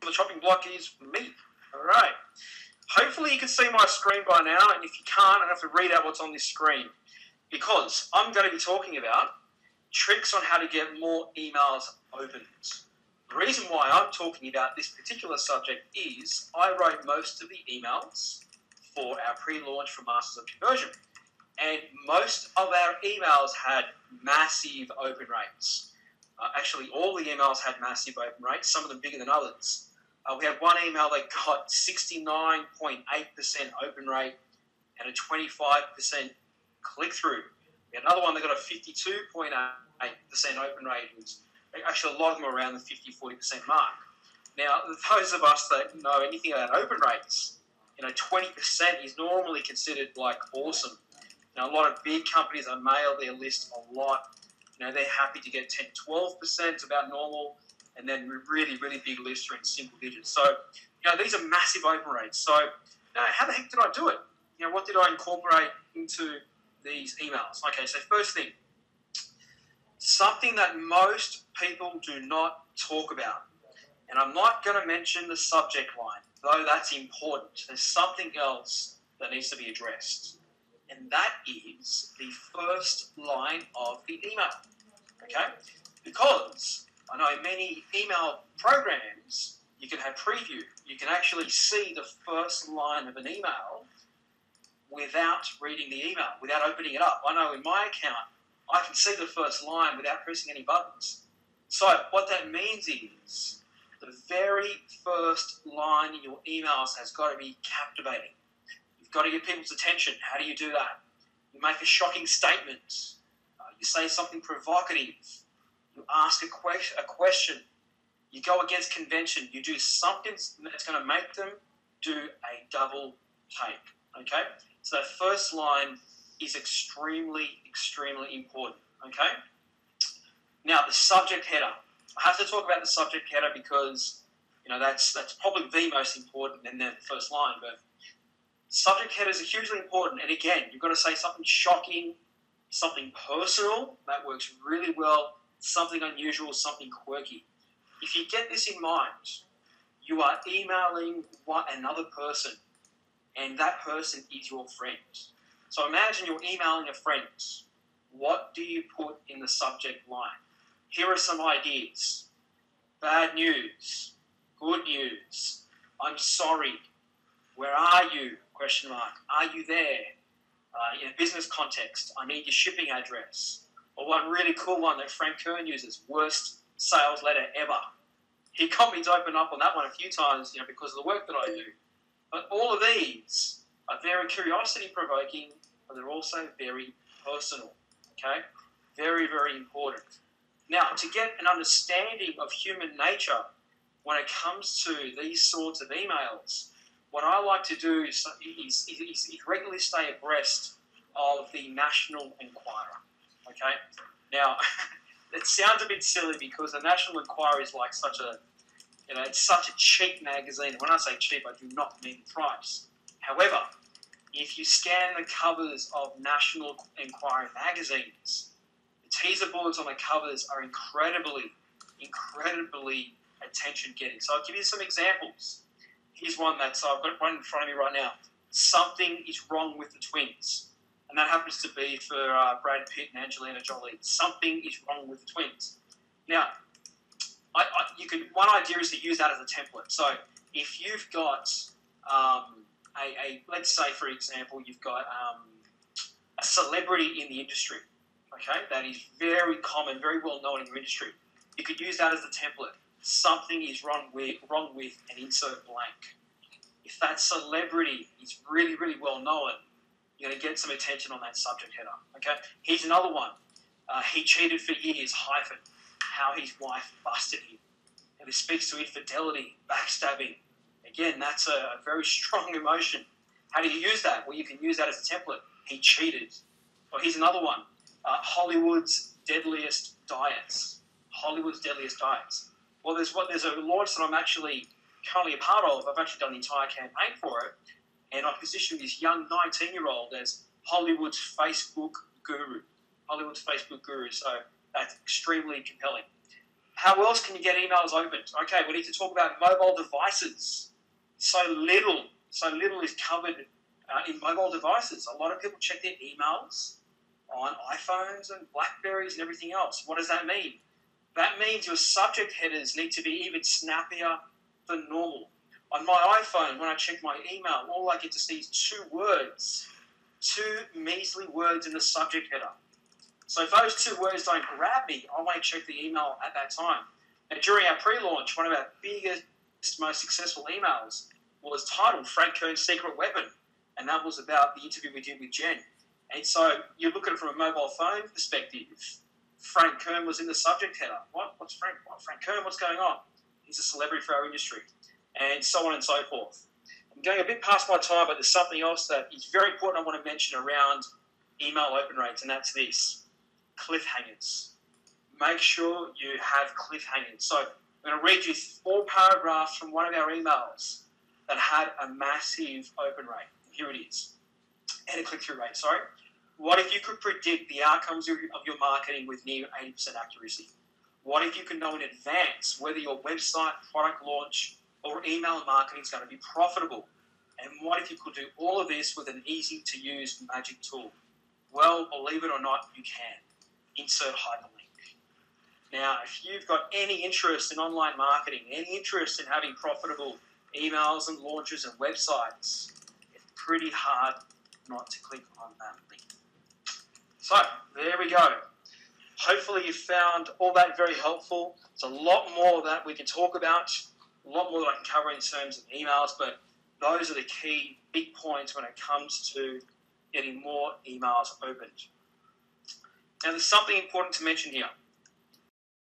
the chopping block is me. All right. Hopefully you can see my screen by now, and if you can't, I have to read out what's on this screen, because I'm going to be talking about tricks on how to get more emails opened. The reason why I'm talking about this particular subject is I wrote most of the emails for our pre-launch for Masters of Conversion, and most of our emails had massive open rates. Actually, all the emails had massive open rates, some of them bigger than others. We had one email that got 69.8% open rate and a 25% click-through. We had another one that got a 52.8% open rate. Actually, a lot of them are around the 50-40% mark. Now, those of us that know anything about open rates, 20% is normally considered like awesome. Now, a lot of big companies that mail their list a lot, they're happy to get 10-12%, about normal. And then really, really big lists are in single digits. So, these are massive open rates. So, how the heck did I do it? What did I incorporate into these emails? Okay, so first thing, something that most people do not talk about. And I'm not going to mention the subject line, though that's important. There's something else that needs to be addressed. And that is the first line of the email. Okay? Because I know many email programs, you can have preview. You can actually see the first line of an email without reading the email, without opening it up. I know in my account, I can see the first line without pressing any buttons. So what that means is the very first line in your emails has got to be captivating. You've got to get people's attention. How do you do that? You make a shocking statement. You say something provocative. You ask a question. You go against convention. You do something that's going to make them do a double take. Okay? So that first line is extremely, extremely important. Okay? Now, the subject header. I have to talk about the subject header because, that's probably the most important and then the first line. But subject headers are hugely important. And again, you've got to say something shocking, something personal. That works really well. Something unusual, something quirky. If you get this in mind, you are emailing another person, and that person is your friend. So imagine you're emailing a friend. What do you put in the subject line? Here are some ideas. Bad news. Good news. I'm sorry. Where are you? Question mark. Are you there? In a business context, I need your shipping address. Or one really cool one that Frank Kern uses, worst sales letter ever. He got me to open up on that one a few times, because of the work that I do. But all of these are very curiosity-provoking, but they're also very personal, okay? Very, very important. Now, to get an understanding of human nature when it comes to these sorts of emails, what I like to do is regularly stay abreast of the National Enquirer. Okay, now it sounds a bit silly because the National Enquirer is like such a, it's such a cheap magazine. And when I say cheap, I do not mean price. However, if you scan the covers of National Enquirer magazines, the teaser boards on the covers are incredibly attention-getting. So I'll give you some examples. Here's one I've got one in front of me right now. Something is wrong with the twins. And that happens to be for Brad Pitt and Angelina Jolie. Something is wrong with the twins. Now, one idea is to use that as a template. So if you've got let's say, for example, you've got a celebrity in the industry, okay, that is very common, very well known in your industry. You could use that as the template. Something is wrong with and insert blank. If that celebrity is really, really well known, you're going to get some attention on that subject header. Okay, here's another one. He cheated for years, hyphen, how his wife busted him. And this speaks to infidelity, backstabbing. Again, that's a very strong emotion. How do you use that? Well, you can use that as a template. He cheated. Or here's another one. Hollywood's deadliest diets. Hollywood's deadliest diets. Well, there's a launch that I'm actually currently a part of. I've actually done the entire campaign for it. And I positioned this young 19-year-old as Hollywood's Facebook guru. Hollywood's Facebook guru. So that's extremely compelling. How else can you get emails opened? Okay, we need to talk about mobile devices. So little is covered in mobile devices. A lot of people check their emails on iPhones and Blackberries and everything else. What does that mean? That means your subject headers need to be even snappier than normal. On my iPhone, when I check my email, all I get to see is 2 words, 2 measly words in the subject header. So if those 2 words don't grab me, I won't check the email at that time. And during our pre-launch, one of our biggest, most successful emails was titled Frank Kern's Secret Weapon. And that was about the interview we did with Jen. And so you look at it from a mobile phone perspective. Frank Kern was in the subject header. What's Frank? Frank Kern, what's going on? He's a celebrity for our industry. And so on and so forth. I'm going a bit past my time, but there's something else that is very important I want to mention around email open rates, and that's this. Cliffhangers. Make sure you have cliffhangers. So I'm going to read you 4 paragraphs from one of our emails that had a massive open rate. Here it is. And a click-through rate, sorry. What if you could predict the outcomes of your marketing with near 80% accuracy? What if you could know in advance whether your website, product launch, or email marketing is going to be profitable? And what if you could do all of this with an easy-to-use magic tool? Well, believe it or not, you can. Insert hyperlink. Now, if you've got any interest in online marketing, any interest in having profitable emails and launches and websites, it's pretty hard not to click on that link. So, there we go. Hopefully you found all that very helpful. There's a lot more that we can talk about, a lot more that I can cover in terms of emails, but those are the key big points when it comes to getting more emails opened. Now, there's something important to mention here.